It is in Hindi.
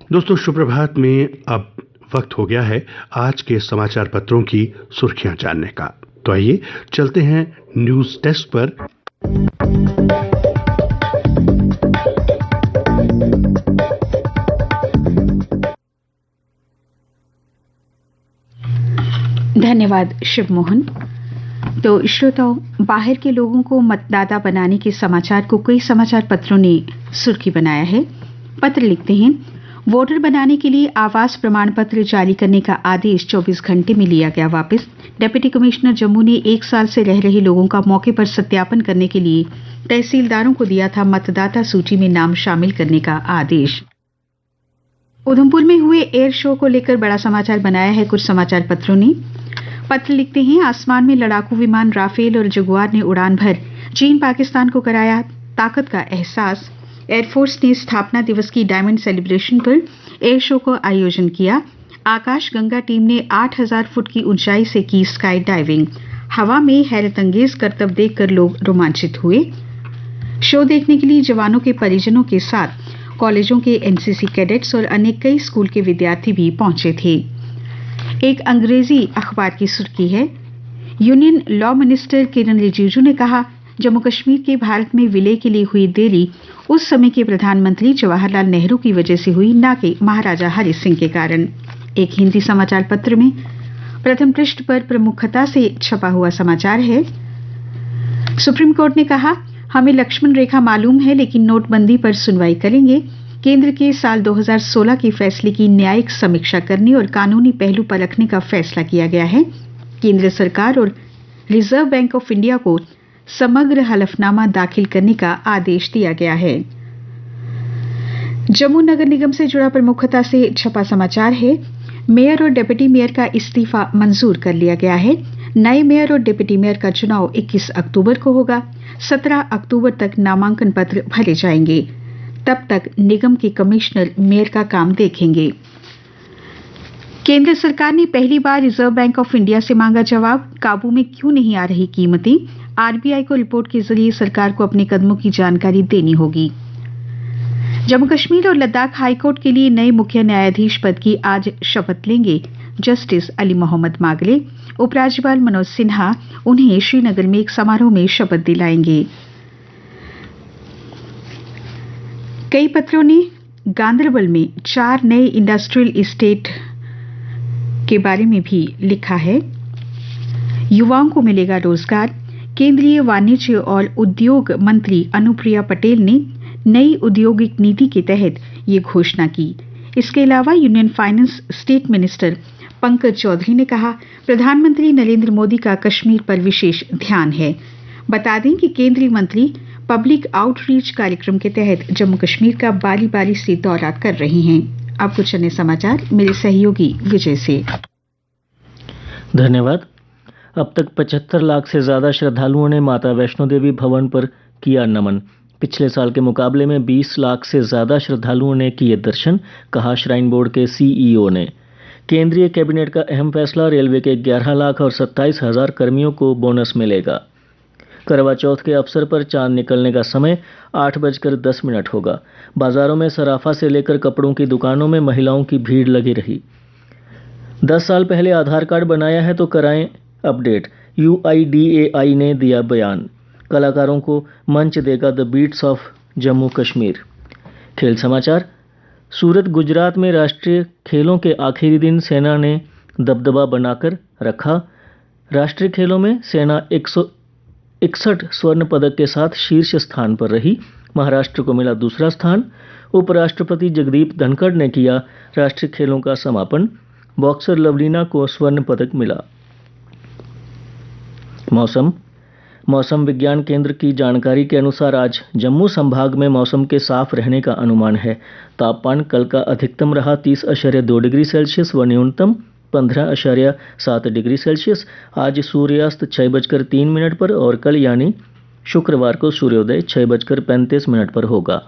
दोस्तों शुभ प्रभात में अब वक्त हो गया है आज के समाचार पत्रों की सुर्खियां जानने का। तो आइए चलते हैं न्यूज डेस्क पर। धन्यवाद शिव मोहन। तो श्रोताओं, बाहर के लोगों को मतदाता बनाने के समाचार को कई समाचार पत्रों ने सुर्खी बनाया है। पत्र लिखते हैं, वोटर बनाने के लिए आवास प्रमाण पत्र जारी करने का आदेश 24 घंटे में लिया गया वापस। डिप्टी कमिश्नर जम्मू ने 1 साल से रह रहे लोगों का मौके पर सत्यापन करने के लिए तहसीलदारों को दिया था मतदाता सूची में नाम शामिल करने का आदेश। उधमपुर में हुए एयर शो को लेकर बड़ा समाचार बनाया है कुछ समाचार पत्रों ने। पत्र लिखते हैं, आसमान में लड़ाकू विमान राफेल और जगुआर ने उड़ान भर, चीन पाकिस्तान को कराया ताकत का एहसास। एयरफोर्स ने स्थापना दिवस की डायमंड सेलिब्रेशन पर एयर शो को आयोजन किया। आकाश गंगा टीम ने 8000 फुट की ऊंचाई से की स्काई डाइविंग। हवा में हैरतअंगेज करतब देखकर लोग रोमांचित हुए। शो देखने के लिए जवानों के परिजनों के साथ कॉलेजों के एनसीसी कैडेट्स और अन्य कई स्कूल के विद्यार्थी भी पहुंचे थे। एक अंग्रेजी अखबार की सुर्खी है, यूनियन लॉ मिनिस्टर किरण रिजिजू ने कहा, जम्मू कश्मीर के भारत में विलय के लिए हुई देरी उस समय के प्रधानमंत्री जवाहरलाल नेहरू की वजह से हुई, न कि महाराजा हरि सिंह के कारण। एक हिंदी समाचार पत्र में प्रथम पृष्ठ पर प्रमुखता से छपा हुआ समाचार है, सुप्रीम कोर्ट ने कहा, हमें लक्ष्मण रेखा मालूम है लेकिन नोटबंदी पर सुनवाई करेंगे। केंद्र के साल 2016 के फैसले की न्यायिक समीक्षा करने और कानूनी पहलू पर रखने का फैसला किया गया है। केंद्र सरकार और रिजर्व बैंक ऑफ इंडिया को समग्र हलफनामा दाखिल करने का आदेश दिया गया है। जम्मू नगर निगम से जुड़ा प्रमुखता से छपा समाचार है, मेयर और डिप्टी मेयर का इस्तीफा मंजूर कर लिया गया है। नए मेयर और डिप्टी मेयर का चुनाव 21 अक्टूबर को होगा। 17 अक्टूबर तक नामांकन पत्र भरे जाएंगे। तब तक निगम के कमिश्नर मेयर का काम देखेंगे। केंद्र सरकार ने पहली बार रिजर्व बैंक ऑफ इंडिया से मांगा जवाब, काबू में क्यों नहीं आ रही कीमतें। आरबीआई को रिपोर्ट के जरिए सरकार को अपने कदमों की जानकारी देनी होगी। जम्मू कश्मीर और लद्दाख हाईकोर्ट के लिए नए मुख्य न्यायाधीश पद की आज शपथ लेंगे जस्टिस अली मोहम्मद मागले। उपराज्यपाल मनोज सिन्हा उन्हें श्रीनगर में एक समारोह में शपथ दिलाएंगे। कई पत्रों ने गांदरबल में 4 नए इंडस्ट्रियल एस्टेट के बारे में भी लिखा है। युवाओं को मिलेगा रोजगार। केंद्रीय वाणिज्य और उद्योग मंत्री अनुप्रिया पटेल ने नई औद्योगिक नीति के तहत ये घोषणा की। इसके अलावा union finance state minister Pankaj Chaudhary ने कहा, प्रधानमंत्री नरेंद्र मोदी का कश्मीर पर विशेष ध्यान है। बता दें कि केंद्रीय मंत्री पब्लिक आउटरीच कार्यक्रम के तहत जम्मू कश्मीर का बारी बारी से दौरा कर रहे हैं। अब कुछ अन्य समाचार मेरे सहयोगी विजय से। धन्यवाद। अब तक 75 लाख से ज्यादा श्रद्धालुओं ने माता वैष्णो देवी भवन पर किया नमन। पिछले साल के मुकाबले में 20 लाख से ज्यादा श्रद्धालुओं ने किए दर्शन, कहा श्राइन बोर्ड के सीईओ ने। केंद्रीय कैबिनेट का अहम फैसला, रेलवे के 11 लाख और 27,000 कर्मियों को बोनस मिलेगा। करवा चौथ के अवसर पर चांद निकलने का समय 8:10 होगा। बाजारों में सराफा से लेकर कपड़ों की दुकानों में महिलाओं की भीड़ लगी रही। 10 साल पहले आधार कार्ड बनाया है तो कराएं अपडेट, UIDAI ने दिया बयान। कलाकारों को मंच देगा the beats of Jammu Kashmir. खेल समाचार, सूरत गुजरात में राष्ट्रीय खेलों के आखिरी दिन सेना ने दबदबा बनाकर रखा। राष्ट्रीय खेलों में सेना 161 स्वर्ण पदक के साथ शीर्ष स्थान पर रही। महाराष्ट्र को मिला दूसरा स्थान। उपराष्ट्रपति जगदीप धनखड़ ने किया राष्ट्रीय खेलों का समापन। बॉक्सर लवलीना को स्वर्ण पदक मिला। मौसम विज्ञान केंद्र की जानकारी के अनुसार आज जम्मू संभाग में मौसम के साफ रहने का अनुमान है। तापमान कल का अधिकतम रहा 30.2 डिग्री सेल्सियस व न्यूनतम 15.7 डिग्री सेल्सियस। आज सूर्यास्त 6:03 पर और कल यानी शुक्रवार को सूर्योदय 6:35 पर होगा।